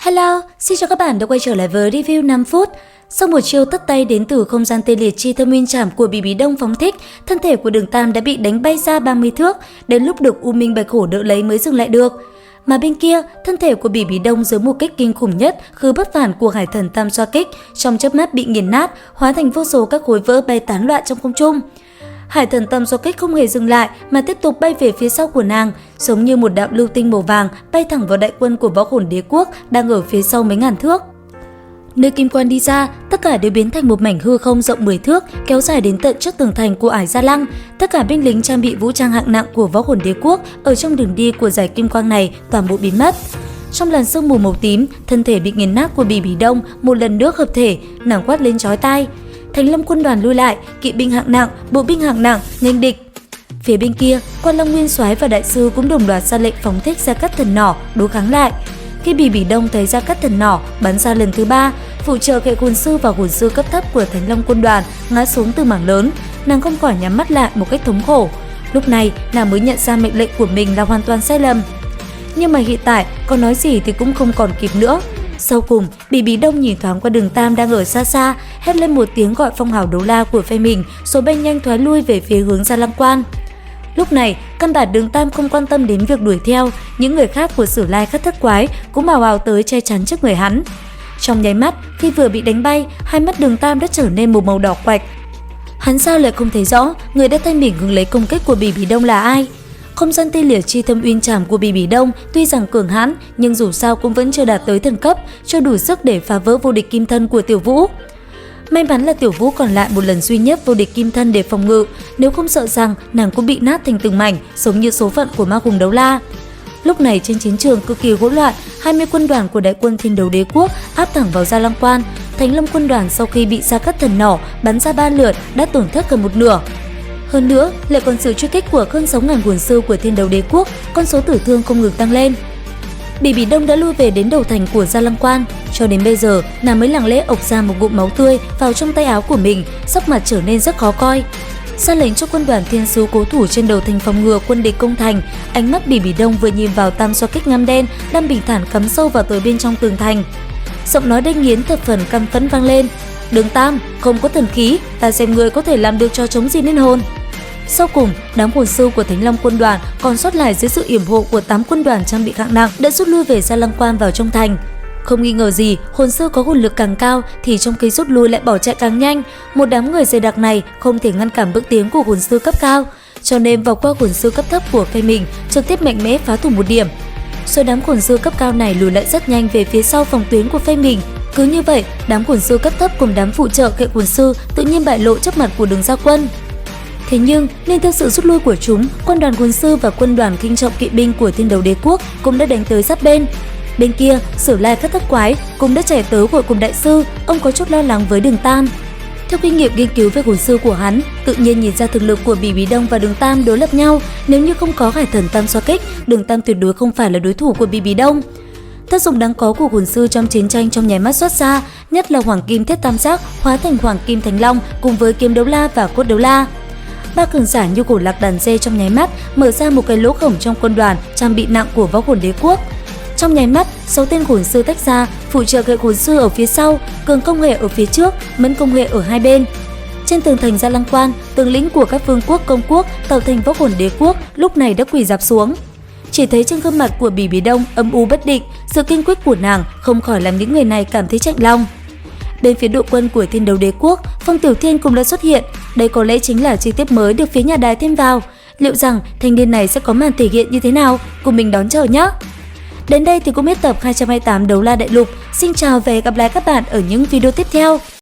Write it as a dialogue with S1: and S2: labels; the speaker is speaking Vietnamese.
S1: Hello, xin chào các bạn đã quay trở lại với review 5 phút. Sau một chiêu tất tay đến từ không gian tê liệt chi thâm nguyên trảm của Bỉ Bỉ Đông phóng thích, thân thể của Đường Tam đã bị đánh bay ra 30 thước, đến lúc được U Minh Bạch Hổ đỡ lấy mới dừng lại được. Mà bên kia, thân thể của Bỉ Bỉ Đông dưới một kích kinh khủng nhất, khứ bất phản của Hải Thần Tam xoa kích, trong chớp mắt bị nghiền nát, hóa thành vô số các khối vỡ bay tán loạn trong không trung. Hải Thần Tam xoa kích không hề dừng lại mà tiếp tục bay về phía sau của nàng, giống như một đạo lưu tinh màu vàng bay thẳng vào đại quân của Võ Hồn Đế Quốc đang ở phía sau mấy ngàn thước. Nơi kim quan đi ra, tất cả đều biến thành một mảnh hư không rộng 10 thước, kéo dài đến tận trước tường thành của Ải Gia Lăng. Tất cả binh lính trang bị vũ trang hạng nặng của Võ Hồn Đế Quốc ở trong đường đi của dải kim quang này toàn bộ biến mất. Trong làn sương mù màu tím, thân thể bị nghiền nát của Bỉ Bỉ Đông một lần nữa hợp thể, nàng quát lên chói tai. Thành Lâm quân đoàn lui lại, kỵ binh hạng nặng, bộ binh hạng nặng nghênh địch. Phía bên kia, Quan Long Nguyên Soái và đại sư cũng đồng loạt ra lệnh phóng thích Gia Cát Thần Nỏ đối kháng lại. Khi Bỉ Bỉ Đông thấy Gia Cát Thần Nỏ bắn ra lần thứ 3, phụ trợ Khệ Hồn Sư và hồn sư cấp thấp của Thành Long quân đoàn ngã xuống từ mảng lớn, nàng không khỏi nhắm mắt lại một cách thống khổ. Lúc này, nàng mới nhận ra mệnh lệnh của mình là hoàn toàn sai lầm. Nhưng mà hiện tại, có nói gì thì cũng không còn kịp nữa. Sau cùng, Bỉ Bỉ Đông nhìn thoáng qua Đường Tam đang ở xa xa, hét lên một tiếng gọi phong hào đấu la của phe mình, rồi bay nhanh thoái lui về phía hướng Gia Lăng Quan. Lúc này, căn bản Đường Tam không quan tâm đến việc đuổi theo, những người khác của Sử Lai Khất Thất Quái cũng ào ào tới che chắn trước người hắn. Trong nháy mắt, khi vừa bị đánh bay, hai mắt Đường Tam đã trở nên một màu đỏ quạch. Hắn sao lại không thấy rõ người đã thay mình hướng lấy công kích của Bỉ Bỉ Đông là ai? Không gian tê liệt chi thâm uyên trảm của Bỉ Bỉ Đông tuy rằng cường hãn nhưng dù sao cũng vẫn chưa đạt tới thần cấp, cho đủ sức để phá vỡ vô địch kim thân của Tiểu Vũ. May mắn là Tiểu Vũ còn lại một lần duy nhất vô địch kim thân để phòng ngự, nếu không sợ rằng nàng cũng bị nát thành từng mảnh, giống như số phận của Ma Hùng Đấu La. Lúc này trên chiến trường cực kỳ hỗn loạn, 20 quân đoàn của đại quân Thiên Đấu Đế Quốc áp thẳng vào Gia Lăng Quan. Thành Lâm quân đoàn sau khi bị Gia Cát Thần Nỏ bắn ra 3 lượt đã tổn thất gần một nửa. Hơn nữa, lại còn sự truy kích của hơn 6.000 hồn sư của Thiên Đấu Đế Quốc, con số tử thương không ngừng tăng lên. Bỉ Bỉ Đông đã lui về đến đầu thành của Gia Lăng Quan, cho đến bây giờ nàng mới lặng lẽ ộc ra một ngụm máu tươi vào trong tay áo của mình, sắc mặt trở nên rất khó coi. Ra lệnh cho quân đoàn thiên sứ cố thủ trên đầu thành phòng ngừa quân địch công thành, ánh mắt Bỉ Bỉ Đông vừa nhìn vào tam xoa kích ngăm đen đang bình thản cắm sâu vào tới bên trong tường thành. Giọng nói đanh nghiến thập phần căm phẫn vang lên: "Đường Tam, không có thần khí, ta xem ngươi có thể làm được trò chống gì nên hồn." Sau cùng, đám hồn sư của Thánh Long quân đoàn còn sót lại dưới sự yểm hộ của 8 quân đoàn trang bị hạng nặng đã rút lui về Gia Lăng Quan vào trong thành. Không nghi ngờ gì, hồn sư có hồn lực càng cao thì trong khi rút lui lại bỏ chạy càng nhanh. Một đám người dày đặc này không thể ngăn cản bước tiến của hồn sư cấp cao, cho nên vào qua hồn sư cấp thấp của phe mình trực tiếp mạnh mẽ phá thủ một điểm. Rồi đám hồn sư cấp cao này lùi lại rất nhanh về phía sau phòng tuyến của phe mình. Cứ như vậy, đám hồn sư cấp thấp cùng đám phụ trợ Khệ Hồn Sư tự nhiên bại lộ trước mặt của Đường Gia Quân. Thế nhưng, nên theo sự rút lui của chúng, quân đoàn hồn sư và quân đoàn kinh trọng kỵ binh của Thiên Đấu Đế Quốc cũng đã đánh tới sát bên. Bên kia, Sử Lai Khất Thất Quái cũng đã chạy tới gọi cùng đại sư, ông có chút lo lắng với Đường Tam. Theo kinh nghiệm nghiên cứu về hồn sư của hắn, tự nhiên nhìn ra thực lực của Bỉ Bỉ Đông và Đường Tam đối lập nhau, nếu như không có Hải Thần Tam xoa kích, Đường Tam tuyệt đối không phải là đối thủ của Bỉ Bỉ Đông. Tác dụng đáng có của hồn sư trong chiến tranh trong nháy mắt xuất ra, nhất là Hoàng Kim Thiết Tam Giác hóa thành Hoàng Kim Thánh Long cùng với Kiếm Đấu La và Cốt Đấu La. Ba cường giả như cổ lạc đàn dê trong nháy mắt mở ra một cái lỗ hổng trong quân đoàn trang bị nặng của Võ Hồn Đế Quốc. Trong nháy mắt, 6 tên hồn sư tách ra, phụ trợ Khệ Hồn Sư ở phía sau, Cường Công Hệ ở phía trước, Mẫn Công Hệ ở hai bên. Trên tường thành Gia Lăng Quan, tướng lĩnh của các vương quốc công quốc tạo thành Võ Hồn Đế Quốc lúc này đã quỳ rạp xuống. Chỉ thấy trên gương mặt của Bỉ Bỉ Đông âm u bất định, sự kinh quyết của nàng không khỏi làm những người này cảm thấy chạnh lòng. Bên phía đội quân của Thiên Đấu Đế Quốc, Phong Tiểu Thiên cũng đã xuất hiện. Đây có lẽ chính là chi tiết mới được phía nhà đài thêm vào. Liệu rằng thanh niên này sẽ có màn thể hiện như thế nào? Cùng mình đón chờ nhé! Đến đây thì cũng hết tập 228 Đấu La Đại Lục. Xin chào và hẹn gặp lại các bạn ở những video tiếp theo.